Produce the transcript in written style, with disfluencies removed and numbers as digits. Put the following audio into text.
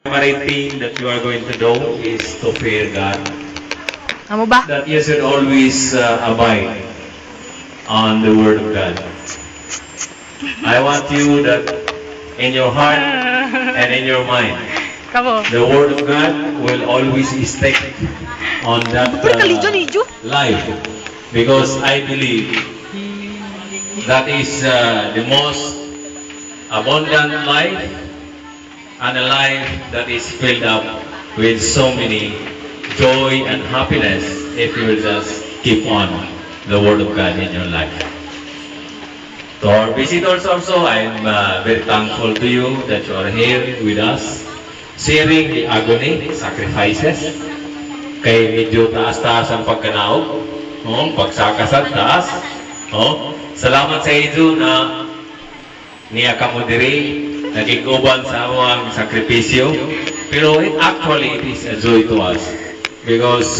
primary thing that you are going to do is to fear God. Amo ba? That you should always abide on the Word of God. I want you that in your heart and in your mind, Kamo. the Word of God will always stick on that life. Because I believe that is the most abundant life and a life that is filled up with so many joy and happiness if you will just keep on the Word of God in your life. To our visitors also, I'm very thankful to you that you are here with us, sharing the agony, sacrifices. Kay medyo taas-taas ang pagkanaog, pagsakasat taas. Salamat sa inyo na niya ka mo diri, naging uban sa among sakripisyo. Pero actually, it is a joy to us because